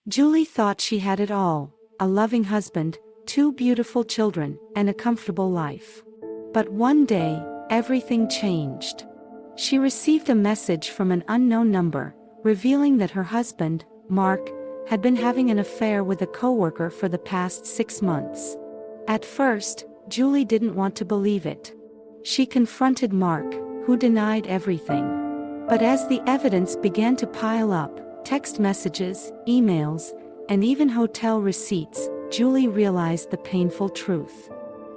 Julie thought she had it all: a loving husband, 2 beautiful children, and a comfortable life. But one day, everything changed. She received a message from an unknown number, revealing that her husband, Mark, had been having an affair with a coworker for the past 6 months. At first, Julie didn't want to believe it. She confronted Mark, who denied everything. But as the evidence began to pile up, text messages, emails, and even hotel receipts, Julie realized the painful truth.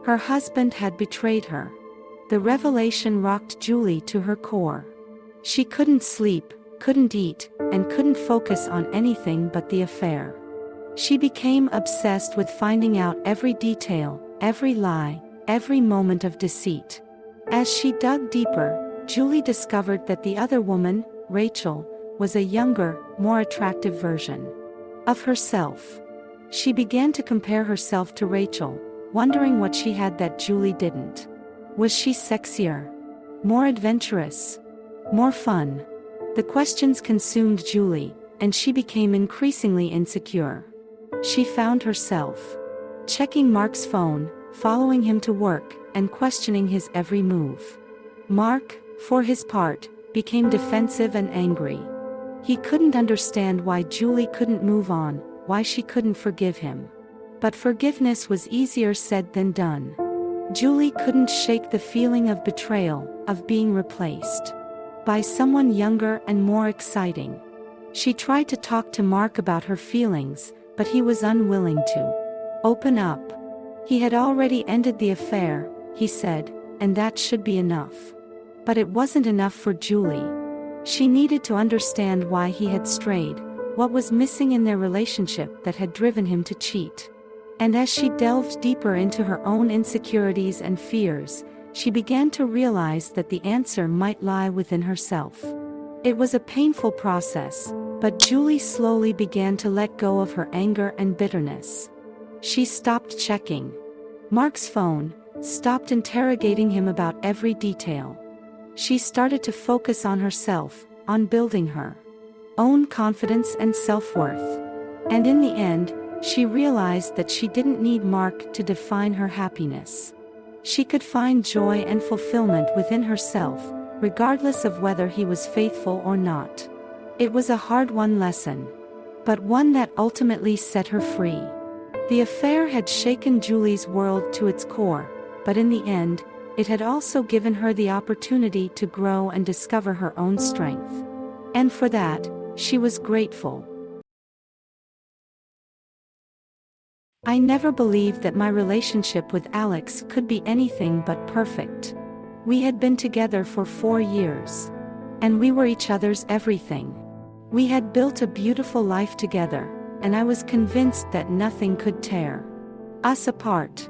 Her husband had betrayed her. The revelation rocked Julie to her core. She couldn't sleep, couldn't eat, and couldn't focus on anything but the affair. She became obsessed with finding out every detail, every lie, every moment of deceit. As she dug deeper, Julie discovered that the other woman, Rachel, was a younger, more attractive version of herself. She began to compare herself to Rachel, wondering what she had that Julie didn't. Was she sexier? More adventurous? More fun? The questions consumed Julie, and she became increasingly insecure. She found herself checking Mark's phone, following him to work, and questioning his every move. Mark, for his part, became defensive and angry. He couldn't understand why Julie couldn't move on, why she couldn't forgive him. But forgiveness was easier said than done. Julie couldn't shake the feeling of betrayal, of being replaced by someone younger and more exciting. She tried to talk to Mark about her feelings, but he was unwilling to open up. He had already ended the affair, he said, and that should be enough. But it wasn't enough for Julie. She needed to understand why he had strayed, what was missing in their relationship that had driven him to cheat. And as she delved deeper into her own insecurities and fears, she began to realize that the answer might lie within herself. It was a painful process, but Julie slowly began to let go of her anger and bitterness. She stopped checking Mark's phone, stopped interrogating him about every detail. She started to focus on herself, on building her own confidence and self-worth. And in the end, she realized that she didn't need Mark to define her happiness. She could find joy and fulfillment within herself, regardless of whether he was faithful or not. It was a hard-won lesson, but one that ultimately set her free. The affair had shaken Julie's world to its core, but in the end, it had also given her the opportunity to grow and discover her own strength. And for that, she was grateful. I never believed that my relationship with Alex could be anything but perfect. We had been together for 4 years. And we were each other's everything. We had built a beautiful life together, and I was convinced that nothing could tear us apart.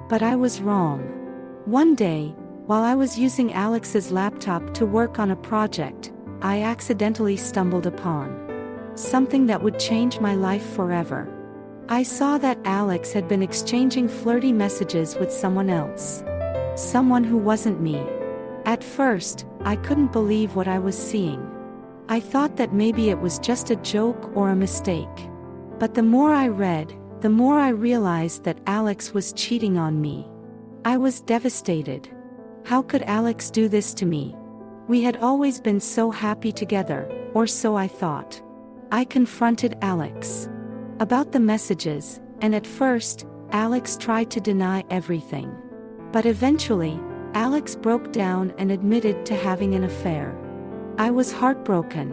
But I was wrong. One day, while I was using Alex's laptop to work on a project, I accidentally stumbled upon something that would change my life forever. I saw that Alex had been exchanging flirty messages with someone else. Someone who wasn't me. At first, I couldn't believe what I was seeing. I thought that maybe it was just a joke or a mistake. But the more I read, the more I realized that Alex was cheating on me. I was devastated. How could Alex do this to me? We had always been so happy together, or so I thought. I confronted Alex about the messages, and at first, Alex tried to deny everything. But eventually, Alex broke down and admitted to having an affair. I was heartbroken.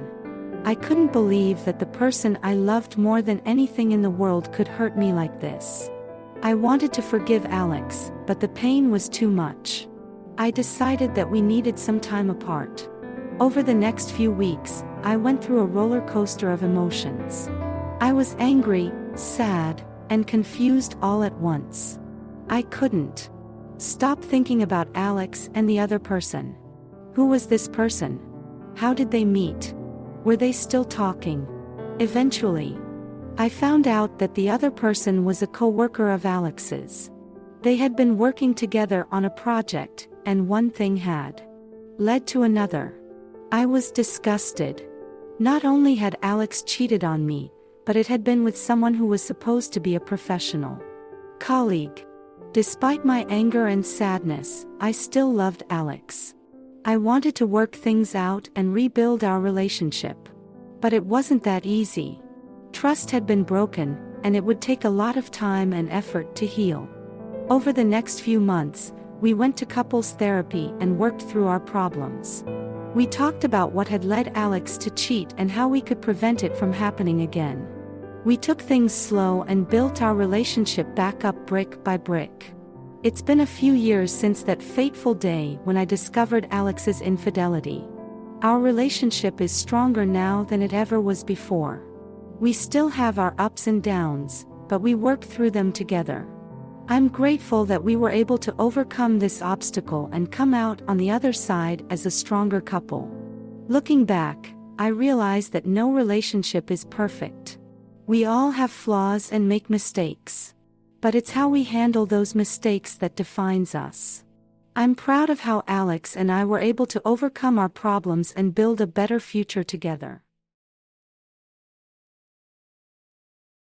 I couldn't believe that the person I loved more than anything in the world could hurt me like this. I wanted to forgive Alex, but the pain was too much. I decided that we needed some time apart. Over the next few weeks, I went through a roller coaster of emotions. I was angry, sad, and confused all at once. I couldn't stop thinking about Alex and the other person. Who was this person? How did they meet? Were they still talking? Eventually, I found out that the other person was a co-worker of Alex's. They had been working together on a project, and one thing had led to another. I was disgusted. Not only had Alex cheated on me, but it had been with someone who was supposed to be a professional colleague. Despite my anger and sadness, I still loved Alex. I wanted to work things out and rebuild our relationship. But it wasn't that easy. Trust had been broken, and it would take a lot of time and effort to heal. Over the next few months, we went to couples therapy and worked through our problems. We talked about what had led Alex to cheat and how we could prevent it from happening again. We took things slow and built our relationship back up brick by brick. It's been a few years since that fateful day when I discovered Alex's infidelity. Our relationship is stronger now than it ever was before. We still have our ups and downs, but we work through them together. I'm grateful that we were able to overcome this obstacle and come out on the other side as a stronger couple. Looking back, I realize that no relationship is perfect. We all have flaws and make mistakes. But it's how we handle those mistakes that defines us. I'm proud of how Alex and I were able to overcome our problems and build a better future together.